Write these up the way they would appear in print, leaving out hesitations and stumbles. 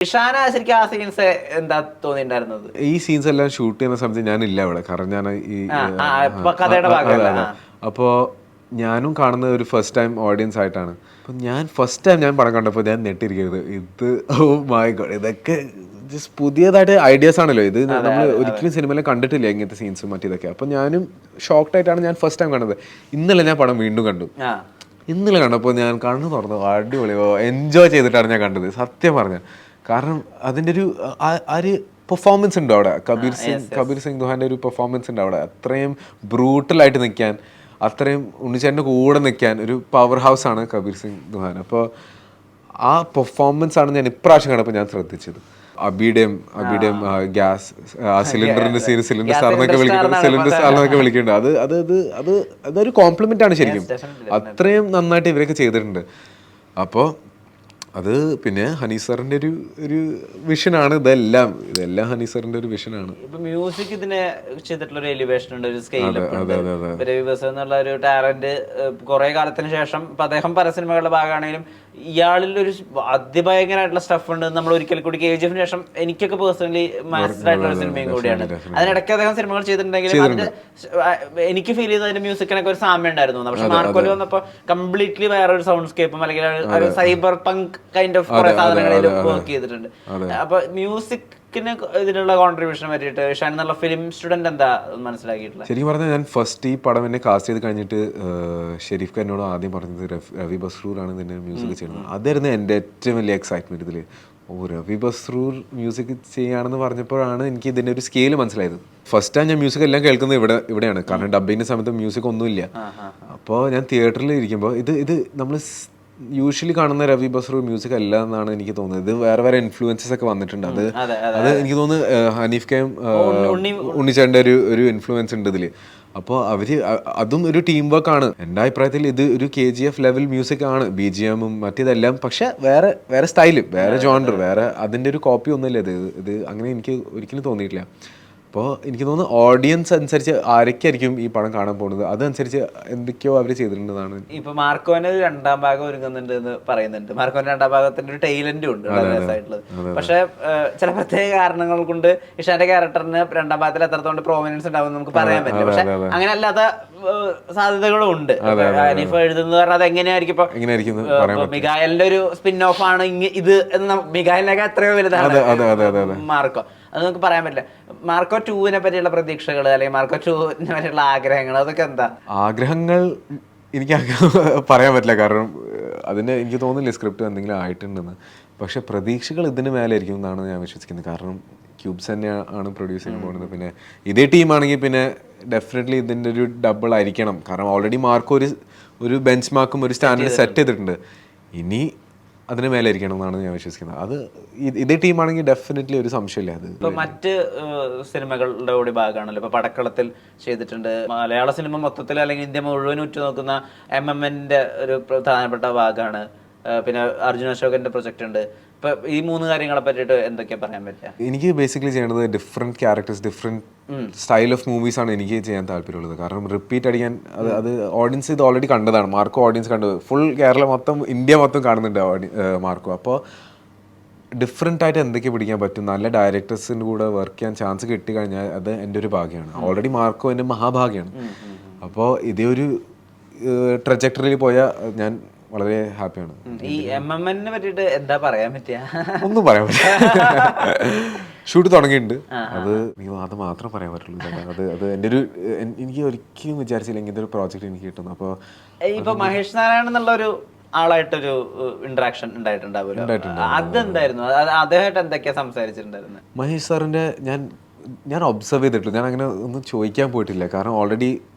ഇഷാന ശരിക്കും ആ സീൻസ് എന്താ തോന്നിണ്ടായിരുന്നത്? ഈ സീൻസ് എല്ലാം ഷൂട്ട് ചെയ്യുന്ന സമയത്ത് ഞാനില്ല അവിടെ, കാരണം ഞാൻ ഈ കഥയുടെ ഭാഗമല്ല. അപ്പോൾ ഞാനും കാണുന്നത് ഒരു ഫസ്റ്റ് ടൈം ഓഡിയൻസ് ആയിട്ടാണ്. അപ്പം ഞാൻ ഫസ്റ്റ് ടൈം ഞാൻ പടം കണ്ടപ്പോൾ ഞാൻ നെട്ടിരിക്കരുത്, ഇത് ഓ മൈ ഗോഡ്, ഇതൊക്കെ ജസ്റ്റ് പുതിയതായിട്ട് ഐഡിയാസ് ആണല്ലോ ഇത്. നമ്മൾ ഒരിക്കലും സിനിമയിൽ കണ്ടിട്ടില്ല ഇങ്ങനത്തെ സീൻസും മറ്റേതൊക്കെ. അപ്പം ഞാനും ഷോക്ക്ഡ് ആയിട്ടാണ് ഞാൻ ഫസ്റ്റ് ടൈം കണ്ടത്. ഇന്നലെ ഞാൻ പടം വീണ്ടും കണ്ടു. ഇന്നലെ കണ്ടപ്പോൾ ഞാൻ കണ്ണു തുറന്നു, അടിപൊളിയോ എൻജോയ് ചെയ്തിട്ടാണ് ഞാൻ കണ്ടത് സത്യം പറഞ്ഞ. കാരണം അതിൻ്റെ ഒരു പെർഫോമൻസ് ഉണ്ട് അവിടെ. കബീർ സിംഗ് ദുഹാന്റെ ഒരു പെർഫോമൻസ് ഉണ്ട് അവിടെ. അത്രയും ബ്രൂട്ടലായിട്ട് നിൽക്കാൻ, അത്രയും ഉണ്ണിച്ചേട്ടൻ്റെ കൂടെ നിൽക്കാൻ ഒരു പവർ ഹൗസ് ആണ് കബീർ സിംഗ് ദുഹാൻ. അപ്പോൾ ആ പെർഫോമൻസ് ആണ് ഞാൻ ഇപ്രാവശ്യം കണ്ടപ്പോൾ ഞാൻ ശ്രദ്ധിച്ചത്. അബിയുടെയും ഗ്യാസ് സിലിണ്ടറിന്റെ സീൻ സിലിണ്ടർ സാറിനൊക്കെ വിളിക്കുന്നുണ്ട്. അതൊരു കോംപ്ലിമെന്റ് ആണ് ശരിക്കും. അത്രയും നന്നായിട്ട് ഇവരൊക്കെ ചെയ്തിട്ടുണ്ട്. അപ്പോൾ അത് പിന്നെ ഹനീസ് സാറിന്റെ ഒരു വിഷനാണ് ഇതെല്ലാം ഹനീസ് സാറിന്റെ ഒരു വിഷനാണ്. ഇപ്പൊ മ്യൂസിക് ഇതിനെ ചെയ്തിട്ടുള്ള ഒരു എലിവേഷൻ ഉണ്ട്, ഒരു സ്കെയിൽ എന്നുള്ള ഒരു ടാലന്റ് കുറെ കാലത്തിന് ശേഷം ഇപ്പൊ അദ്ദേഹം പല സിനിമകളുടെ ഭാഗമാണെങ്കിലും ഇയാളിൽ ഒരു അതിഭയങ്കരമായിട്ടുള്ള സ്റ്റഫ് ഉണ്ട്. നമ്മൾ ഒരിക്കൽ കൂടി KGF ശേഷം എനിക്കൊക്കെ പേഴ്സണലി മനസ്സിലായിട്ടുള്ള സിനിമയും കൂടിയാണ്. അതിനിടയ്ക്ക് അദ്ദേഹം സിനിമകൾ ചെയ്തിട്ടുണ്ടെങ്കിലും അതിന്റെ എനിക്ക് ഫീൽ ചെയ്ത അതിന്റെ മ്യൂസിക്കിനൊക്കെ ഒരു സാമ്യം ഉണ്ടായിരുന്നു. പക്ഷെ മാർക്കോലി വന്നപ്പോ കംപ്ലീറ്റ്ലി വേറെ ഒരു സൗണ്ട് സ്കേപ്പും അല്ലെങ്കിൽ ഒരു സൈബർ പങ്ക് കൈൻഡ് ഓഫ് കുറെ സാധനങ്ങളിൽ വർക്ക് ചെയ്തിട്ടുണ്ട്. അപ്പൊ മ്യൂസിക്കിന് ഇതിനുള്ള കോൺട്രിബ്യൂഷൻ പറ്റിയിട്ട് ഷാൻ എന്നുള്ള ഫിലിം സ്റ്റുഡന്റ് എന്താ മനസ്സിലാക്കിയിട്ടുള്ളത്? ശരിക്കും പറഞ്ഞാൽ ഞാൻ ഫസ്റ്റ് ഈ പടം എന്നെ കാസ്റ്റ് ചെയ്ത് കഴിഞ്ഞിട്ട് ഷെരീഫ് ഖാനോട് ആദ്യം പറഞ്ഞത് രവി ബസ്രൂറാണ് ഇതിന്റെ മ്യൂസിക് ചെയ്യുന്നത്. അതായിരുന്നു എൻ്റെ ഏറ്റവും വലിയ എക്സൈറ്റ്മെന്റ് ഇതിൽ. രവി ബസ്രൂർ മ്യൂസിക് ചെയ്യാണെന്ന് പറഞ്ഞപ്പോഴാണ് എനിക്ക് ഇതിൻ്റെ ഒരു സ്കെയിൽ മനസ്സിലായത്. ഫസ്റ്റ് ടൈം ഞാൻ മ്യൂസിക് എല്ലാം കേൾക്കുന്നത് ഇവിടെയാണ്, കാരണം ഡബ്ബിങ്ങിൻ്റെ സമയത്ത് മ്യൂസിക് ഒന്നുമില്ല. അപ്പോൾ ഞാൻ തിയേറ്ററിൽ ഇരിക്കുമ്പോൾ ഇത് നമ്മൾ യൂഷ്വലി കാണുന്ന രവി ബസ്രൂർ മ്യൂസിക് അല്ല എന്നാണ് എനിക്ക് തോന്നുന്നത്. ഇത് വേറെ ഇൻഫ്ലുവൻസസ് ഒക്കെ വന്നിട്ടുണ്ട്. അത് എനിക്ക് തോന്നുന്നു ഹനീഫ് കെയും ഉണ്ണിച്ചേട്ടൻ്റെ ഒരു ഇൻഫ്ലുവൻസ് ഉണ്ട് ഇതിൽ. അപ്പോൾ അതും ഒരു ടീം വർക്ക് ആണ്. എൻ്റെ അഭിപ്രായത്തിൽ ഇത് ഒരു KGF ലെവൽ മ്യൂസിക് ആണ്, BGM മറ്റേതെല്ലാം. പക്ഷെ വേറെ സ്റ്റൈലും വേറെ ജോണർ, വേറെ അതിൻ്റെ ഒരു കോപ്പി ഒന്നുമില്ല ഇത് അങ്ങനെ എനിക്ക് ഒരിക്കലും തോന്നിയിട്ടില്ല. അപ്പോൾ എനിക്ക് തോന്നുന്നു ഓഡിയൻസ് അനുസരിച്ച് ആരൊക്കെയായിരിക്കും ഈ പടം കാണാൻ പോകുന്നത്, അതനുസരിച്ച് എന്തൊക്കെയോ അവർ ചെയ്തിട്ടുണ്ടെന്നാണ്. ഇപ്പൊ മാർക്കോന് രണ്ടാം ഭാഗം ഒരുങ്ങുന്നുണ്ട് എന്ന് പറയുന്നുണ്ട്. മാർക്കോന്റെ രണ്ടാം ഭാഗത്തിന്റെ ഒരു ടൈലന്റും ഉണ്ട് രസമായിട്ടുള്ളത്. പക്ഷെ ചില പ്രത്യേക കാരണങ്ങൾ കൊണ്ട് ഇഷാന്റെ ക്യാരക്ടറിന് രണ്ടാം ഭാഗത്തിൽ എത്രത്തോണ്ട് പ്രോമിനൻസ് ഉണ്ടാവും നമുക്ക് പറയാൻ പറ്റില്ല. പക്ഷെ അങ്ങനെ അല്ലാത്ത സാധ്യതകളും ഉണ്ട്. അനീഫ് എഴുതുന്നത് പറഞ്ഞാൽ അത് എങ്ങനെയായിരിക്കും ഇപ്പൊ മിഗായലിന്റെ ഒരു സ്പിൻ ഓഫ് ആണ് ഇത് എന്ന് മിഗായലിനൊക്കെ എത്രയോ വലുതാണ് മാർക്കോ. അത് നമുക്ക് പറയാൻ പറ്റില്ല. മാർക്കോ 2-നെ പറ്റിയുള്ള പ്രതീക്ഷകൾ അല്ലെങ്കിൽ മാർക്കോ 2-നെ പറ്റിയുള്ള ആഗ്രഹങ്ങൾ അതൊക്കെ എന്താ? ആഗ്രഹങ്ങൾ എനിക്ക് പറയാൻ പറ്റില്ല, കാരണം അതിന് എനിക്ക് തോന്നുന്നില്ല സ്ക്രിപ്റ്റ് എന്തെങ്കിലും ആയിട്ടുണ്ടെന്ന്. പക്ഷെ പ്രതീക്ഷകൾ ഇതിന് മേലെ ആയിരിക്കും എന്നാണ് ഞാൻ വിശ്വസിക്കുന്നത്. കാരണം ക്യൂബ്സ് തന്നെയാണ് പ്രൊഡ്യൂസ് ചെയ്യാൻ പോകുന്നത്. പിന്നെ ഇതേ ടീമാണെങ്കിൽ പിന്നെ ഡെഫിനറ്റ്ലി ഇതിൻ്റെ ഒരു ഡബിൾ ആയിരിക്കണം. കാരണം ഓൾറെഡി മാർക്കോ ഒരു ബെഞ്ച് മാർക്കും ഒരു സ്റ്റാൻഡേർഡ് സെറ്റ് ചെയ്തിട്ടുണ്ട്. ഇനി അതിന് മേലെ ഇരിക്കണം എന്നാണ് ഞാൻ വിശ്വസിക്കുന്നത്. അത് ഇതേ ടീമാണെങ്കിൽ ഡെഫിനറ്റ്ലി ഒരു സംശയമില്ല. അത് ഇപ്പൊ മറ്റ് സിനിമകളുടെ കൂടി ഭാഗമാണല്ലോ. ഇപ്പൊ പടക്കളത്തിൽ ചെയ്തിട്ടുണ്ട്. മലയാള സിനിമ മൊത്തത്തിൽ അല്ലെങ്കിൽ ഇന്ത്യ മുഴുവൻ ഉറ്റുനോക്കുന്ന MMN-ന്റെ ഒരു പ്രധാനപ്പെട്ട ഭാഗമാണ്. പിന്നെ അർജുൻ അശോകന്റെ പ്രൊജക്ട് ഉണ്ട്. ഇപ്പൊ ഈ 3 കാര്യങ്ങളെ പറ്റിയിട്ട് എന്തൊക്കെയാ പറയാൻ പറ്റുക? എനിക്ക് ബേസിക്കലി ചെയ്യേണ്ടത് different characters, different style of movies ആണ് എനിക്ക് ചെയ്യാൻ താല്പര്യമുള്ളത്. കാരണം റിപ്പീറ്റ് അടിക്കാൻ അത് ഓഡിയൻസ് ഇത് ഓൾറെഡി കണ്ടതാണ്. മാർക്കോ ഓഡിയൻസ് കണ്ടത് ഫുൾ കേരളം മൊത്തം ഇന്ത്യ മൊത്തം കാണുന്നുണ്ട് മാർക്കോ. അപ്പോൾ ഡിഫറെൻ്റ് ആയിട്ട് എന്തൊക്കെ പിടിക്കാൻ പറ്റും, നല്ല ഡയറക്ടേഴ്സിൻ്റെ കൂടെ വർക്ക് ചെയ്യാൻ ചാൻസ് കിട്ടിക്കഴിഞ്ഞാൽ അത് എൻ്റെ ഒരു ഭാഗ്യമാണ്. ഓൾറെഡി മാർക്കോ എൻ്റെ മഹാഭാഗ്യമാണ്. അപ്പോൾ ഇതേ ഒരു ട്രജക്ടറിയിൽ പോയാൽ ഞാൻ വളരെ ഹാപ്പിയാണ്. ഈ MMN-നെ പറ്റിയിട്ട് എന്താ പറയാൻ പറ്റിയ? ഒന്നും പറയാൻ പറ്റില്ല. ഷൂട്ട് തുടങ്ങിയിട്ടുണ്ട്. അത് മാത്രം പറയാൻ പറ്റുള്ളൂ. അത് എൻ്റെ എനിക്ക് ഒരിക്കലും വിചാരിച്ചില്ല ഇങ്ങനത്തെ ഒരു പ്രോജക്റ്റ് എനിക്ക് കിട്ടുന്നു. അപ്പോൾ ഇപ്പൊ മഹേഷ് നാരായണൻ എന്നുള്ള ഒരു ആളായിട്ടൊരു ഇന്ററാക്ഷൻ ഉണ്ടായിട്ടുണ്ടാവുമല്ലോ, അതെന്തായിരുന്നു? അദ്ദേഹമായിട്ട് എന്തൊക്കെയാ സംസാരിച്ചിട്ടുണ്ടായിരുന്നത്? മഹേഷ് സാറിന്റെ ഞാൻ ഒബ്സർവ് ചെയ്തിട്ടുള്ളൂ. ഞാൻ അങ്ങനെ ഒന്നും ചോദിക്കാൻ പോയിട്ടില്ല. കാരണം ഓൾറെഡി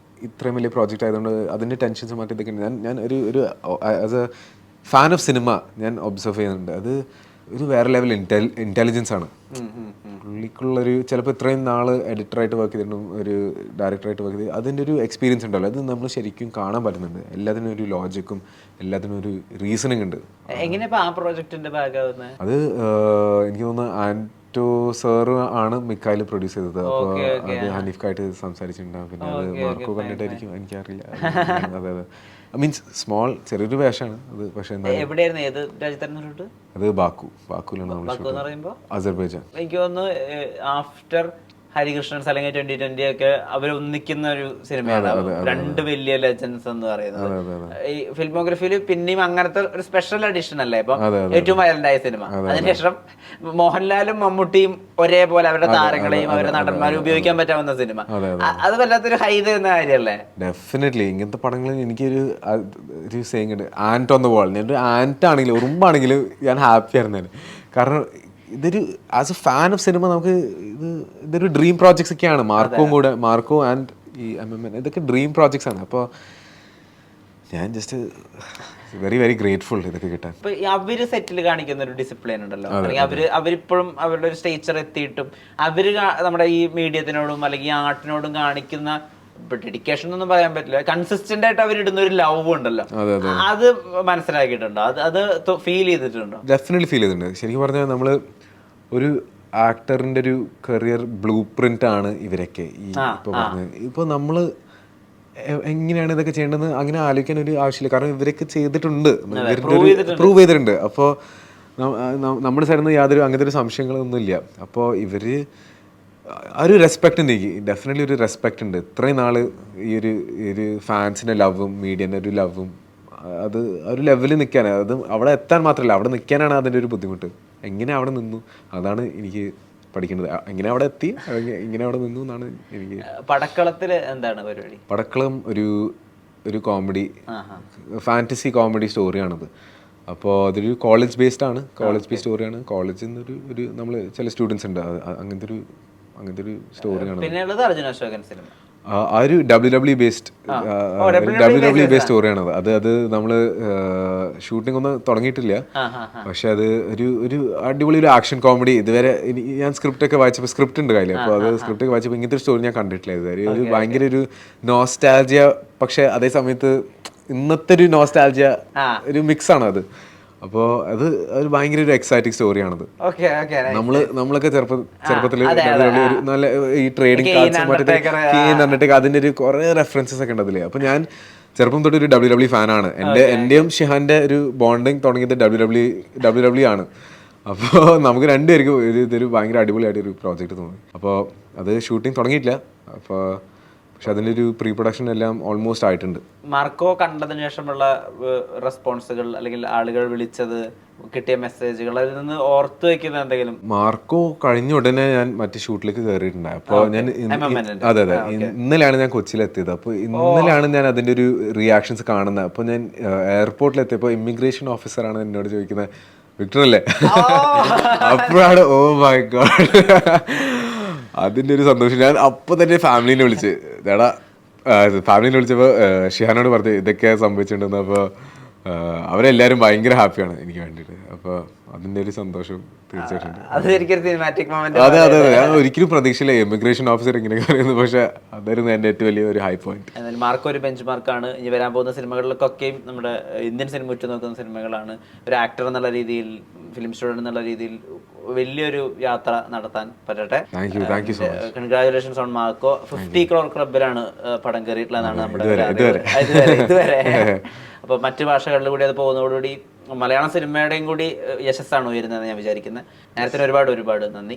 ഇത്രയും വലിയ പ്രോജക്റ്റ് ആയതുകൊണ്ട് അതിൻ്റെ ടെൻഷൻസ് മറ്റേതൊക്കെ ഞാൻ ഒരു as A fan of cinema ഞാൻ ഒബ്സർവ് ചെയ്യുന്നുണ്ട്. അത് ഒരു വേറെ ലെവൽ ഇൻ്റലിജൻസ് ആണ് പുള്ളിക്കുള്ളൊരു. ചിലപ്പോൾ ഇത്രയും നാൾ എഡിറ്ററായിട്ട് വർക്ക് ചെയ്തിട്ടും ഒരു ഡയറക്ടറായിട്ട് വർക്ക് ചെയ്ത് അതിൻ്റെ ഒരു എക്സ്പീരിയൻസ് ഉണ്ടല്ലോ, അത് നമ്മൾ ശരിക്കും കാണാൻ പറ്റുന്നുണ്ട്. എല്ലാത്തിനും ഒരു ലോജിക്കും എല്ലാത്തിനും ഒരു റീസണിങ് ഉണ്ട്. എങ്ങനെയാ ആ പ്രോജക്റ്റിന്റെ ഭാഗമാവുന്നത്? അത് എനിക്ക് തോന്നുന്നു സാറ് ആണ് മിക്കായിൽ പ്രൊഡ്യൂസ് ചെയ്തത്. അപ്പോൾ അത് ഹനീഫ്ക്കായിട്ട് സംസാരിച്ചിട്ടുണ്ടാകും. പിന്നെ അത് മാർക്കോ കണ്ടിട്ടായിരിക്കും, എനിക്കറിയില്ല. അതെ അതെ, മീൻസ് സ്മോൾ ചെറിയൊരു വേഷമാണ് അത്. പക്ഷേ എവിടെയായിരുന്നു, ഏത് രാജ്യത്തായിരുന്നു? അത് ബാക്കുലാണ് നമ്മൾ, അസർബൈജാൻ. എനിക്ക് തോന്നുന്നു ആഫ്റ്റർ ഹരികൃഷ്ണൻസ് അല്ലെങ്കിൽ 2020 ഒക്കെ അവർ ഒന്നിക്കുന്ന ഒരു സിനിമയാണ് രണ്ട് വലിയ ലെജൻസ് എന്ന് പറയുന്നത്. ഈ ഫിലിമോഗ്രഫിയിൽ പിന്നെയും അങ്ങനത്തെ ഒരു സ്പെഷ്യൽ എഡിഷൻ അല്ലേ ഇപ്പം ഏറ്റവും വൈലന്റ് ആയ സിനിമ. അതിനുശേഷം മോഹൻലാലും മമ്മൂട്ടിയും ഒരേപോലെ അവരുടെ താരങ്ങളെയും അവരുടെ നടന്മാരും ഉപയോഗിക്കാൻ പറ്റാവുന്ന സിനിമ, അത് വല്ലാത്തൊരു ഹൈ തരുന്ന കാര്യമല്ലേ? ഡെഫിനറ്റ്ലി. ഇങ്ങനത്തെ പടങ്ങളിൽ എനിക്കൊരു സേയിങ് ഉണ്ട്, ആൻറ്റ് ഓൺ ദ വാൾ. ഞാനൊരു ആൻറ്റ് ആണെങ്കിലും ഉറുമ്പാണെങ്കിലും ഞാൻ ഹാപ്പി ആയിരുന്നേനെ. കാരണം ഇതൊരു as A fan of cinema നമുക്ക് ഇതൊരു ഡ്രീം പ്രോജക്ട്സ് ഒക്കെയാണ്. മാർക്കോ ആൻഡ് ഈ MMN ഇതൊക്കെ ഡ്രീം പ്രോജക്ട്സ് ആണ്. അപ്പോൾ ഞാൻ ജസ്റ്റ് വെരി വെരി ഗ്രേറ്റ്ഫുൾ ഇതൊക്കെ കിട്ടാൻ. ഇപ്പൊ അവര് സെറ്റിൽ കാണിക്കുന്ന ഒരു ഡിസിപ്ലിൻ ഉണ്ടല്ലോ, അല്ലെങ്കിൽ അവരിപ്പോഴും അവരുടെ ഒരു സ്റ്റേച്ചർ എത്തിയിട്ടും അവര് നമ്മുടെ ഈ മീഡിയത്തിനോടും അല്ലെങ്കിൽ ഈ ആർട്ടിനോടും കാണിക്കുന്ന ഡെഡിക്കേഷൻ ഒന്നും പറയാൻ പറ്റില്ല, കൺസിസ്റ്റന്റ് ആയിട്ട് അവരിടുന്ന ഒരു ലവ് ഉണ്ടല്ലോ, അത് മനസ്സിലാക്കിയിട്ടുണ്ടോ? അത് ഫീൽ ചെയ്തിട്ടുണ്ടോ? ഡെഫിനറ്റ്ലി ഫീൽ ചെയ്തിട്ടുണ്ട്. ശരിക്കും പറഞ്ഞാൽ നമ്മൾ ഒരു ആക്ടറിന്റെ ഒരു കരിയർ ബ്ലൂ പ്രിന്റ് ആണ് ഇവരൊക്കെ. ഈ ഇപ്പോൾ പറഞ്ഞത് ഇപ്പോൾ നമ്മൾ എങ്ങനെയാണ് ഇതൊക്കെ ചെയ്യേണ്ടതെന്ന് അങ്ങനെ ആലോചിക്കാൻ ഒരു ആവശ്യമില്ല. കാരണം ഇവരൊക്കെ ചെയ്തിട്ടുണ്ട്, പ്രൂവ് ചെയ്തിട്ടുണ്ട്. അപ്പോൾ നമ്മുടെ സൈഡിൽ നിന്ന് യാതൊരു അങ്ങനത്തെ ഒരു സംശയങ്ങളൊന്നും ഇല്ല. അപ്പോൾ ഇവര് ഒരു റെസ്പെക്റ്റ് ഉണ്ട്, എനിക്ക് ഡെഫിനറ്റ്ലി ഒരു റെസ്പെക്റ്റ് ഉണ്ട്. ഇത്രയും നാൾ ഈ ഒരു ഫാൻസിൻ്റെ ലവും മീഡിയൻ്റെ ഒരു ലവും അത് ഒരു ലെവലിൽ നിൽക്കാൻ, അത് അവിടെ എത്താൻ മാത്രമല്ല അവിടെ നിൽക്കാനാണ് അതിൻ്റെ ഒരു ബുദ്ധിമുട്ട്. എങ്ങനെ അവിടെ നിന്നു, അതാണ് എനിക്ക് പഠിക്കേണ്ടത്. എങ്ങനെ അവിടെ എത്തി, ഇങ്ങനെ അവിടെ നിന്നു എന്നാണ് എനിക്ക്. പടക്കളത്തിൽ എന്താണ് പരിപാടി? പടക്കളം ഒരു കോമഡി, ഫാൻറ്റസി കോമഡി സ്റ്റോറിയാണത്. അപ്പോൾ അതൊരു കോളേജ് ബേസ്ഡ് ആണ്, കോളേജ് ബേസ്ഡ് സ്റ്റോറിയാണ്. കോളേജിൽ നിന്ന് ഒരു നമ്മൾ ചില സ്റ്റുഡൻസ് ഉണ്ട്, അങ്ങനത്തെ ഒരു സ്റ്റോറിയാണ്. പിന്നെ അർജുൻ അശോകൻ സിനിമ ആ ഒരു WWE ബേസ്ഡ് സ്റ്റോറിയാണത്. അത് നമ്മൾ ഷൂട്ടിംഗ് ഒന്നും തുടങ്ങിയിട്ടില്ല, പക്ഷെ അത് ഒരു അടിപൊളി ഒരു ആക്ഷൻ കോമഡി. ഇതുവരെ ഞാൻ സ്ക്രിപ്റ്റ് ഒക്കെ വായിച്ചപ്പോൾ, സ്ക്രിപ്റ്റ് ഉണ്ട് കയ്യിൽ, അപ്പോൾ അത് സ്ക്രിപ്റ്റ് ഒക്കെ വായിച്ചപ്പോൾ ഇങ്ങനത്തെ ഒരു സ്റ്റോറി ഞാൻ കണ്ടിട്ടില്ല ഇതുവരെ. ഒരു ഭയങ്കര ഒരു നോസ്റ്റാൾജിയ, പക്ഷെ അതേ സമയത്ത് ഇന്നത്തെ ഒരു നോസ്റ്റാൾജിയ ഒരു മിക്സ് ആണ് അത്. അപ്പോൾ അത് ഒരു ഭയങ്കര ഒരു എക്സൈറ്റിംഗ് സ്റ്റോറിയാണത്. നമ്മളൊക്കെ ചെറുപ്പത്തിൽ നല്ല ഈ ട്രേഡിംഗ് കാർഡ്സ് മറ്റേ അതിൻ്റെ ഒരു കുറേ റെഫറൻസസ് ഒക്കെ ഉണ്ട് അതിൽ. അപ്പോൾ ഞാൻ ചെറുപ്പം തൊട്ട് ഒരു WWE ഫാനാണ്. എൻ്റെയും ഷിഹാൻ്റെ ഒരു ബോണ്ടിങ് തുടങ്ങിയത് WWE ആണ്. അപ്പോൾ നമുക്ക് രണ്ടുപേർക്കും ഇതൊരു ഭയങ്കര അടിപൊളിയായിട്ടൊരു പ്രോജക്റ്റ് തോന്നി. അപ്പോൾ അത് ഷൂട്ടിംഗ് തുടങ്ങിയിട്ടില്ല, അപ്പോൾ പക്ഷെ അതിൻ്റെ ഒരു പ്രീ പ്രൊഡക്ഷൻ എല്ലാം ഓൾമോസ്റ്റ് ആയിട്ടുണ്ട്. മാർക്കോ കണ്ടതിന് ശേഷമുള്ള റെസ്പോൺസുകൾ അല്ലെങ്കിൽ ആളുകൾ വിളിച്ചത്, കിട്ടിയ മെസ്സേജുകൾ, അതിൽ നിന്ന് ഓർത്തു വെക്കുന്ന എന്തെങ്കിലും? മാർക്കോ കഴിഞ്ഞ ഉടനെ ഞാൻ മറ്റേ ഷൂട്ടിലേക്ക് കയറിയിട്ടുണ്ടായി. അപ്പോൾ ഞാൻ അതെ ഇന്നലെയാണ് ഞാൻ കൊച്ചിയിലെത്തിയത്. അപ്പോൾ ഇന്നലെയാണ് ഞാൻ അതിൻ്റെ ഒരു റിയാക്ഷൻസ് കാണുന്നത്. അപ്പോൾ ഞാൻ എയർപോർട്ടിലെത്തിയപ്പോൾ ഇമിഗ്രേഷൻ ഓഫീസറാണ് എന്നോട് ചോദിക്കുന്നത്, വിക്ടർ അല്ലേ? അപ്പോഴാണ് ഓ മൈ ഗോഡ്, അതിൻ്റെ ഒരു സന്തോഷം. ഞാൻ അപ്പോൾ തന്നെ ഫാമിലീനെ വിളിച്ച്, ഫാമിലീനെ വിളിച്ചപ്പോൾ ഷിഹാനോട് പറഞ്ഞു ഇതൊക്കെ സംഭവിച്ചിട്ടുണ്ടെന്ന്. അപ്പോൾ അവരെല്ലാവരും ഭയങ്കര ഹാപ്പിയാണ് എനിക്ക് വേണ്ടിയിട്ട്. അപ്പോൾ അതിൻ്റെ ഒരു സന്തോഷം തീർച്ചയായിട്ടും. അതെ അതെ അതെ, ഞാൻ ഒരിക്കലും പ്രതീക്ഷയില്ല ഇമിഗ്രേഷൻ ഓഫീസർ ഇങ്ങനെ പറയുന്നത്, പക്ഷെ അതായിരുന്നു എൻ്റെ ഏറ്റവും വലിയ ഒരു ഹൈ പോയിന്റ്. എന്നാൽ മാർക്കോ ഒരു ബെഞ്ച് മാർക്കാണ്. ഇനി വരാൻ പോകുന്ന സിനിമകളിലൊക്കെയും നമ്മുടെ ഇന്ത്യൻ സിനിമ ഉറ്റുനോക്കുന്ന സിനിമകളാണ്. ഒരു ആക്ടർ എന്നുള്ള രീതിയിൽ, ഫിലിം സ്റ്റുഡന്റ് എന്നുള്ള രീതിയിൽ വലിയൊരു യാത്ര നടത്താൻ പറ്റട്ടെ. Congratulations on Marco. 50 crore ക്ലബിലാണ് പടം കയറിയിട്ടുള്ളതാണ് നമ്മുടെ ഇതുവരെ. അപ്പോൾ മറ്റ് ഭാഷകളിൽ കൂടി അത് പോകുന്നതോടുകൂടി മലയാളം സിനിമയുടെയും കൂടി യശസ്സാണ് ഉയരുന്നതെന്ന് ഞാൻ വിചാരിക്കുന്നത്. നേരത്തെ ഒരുപാട് നന്ദി.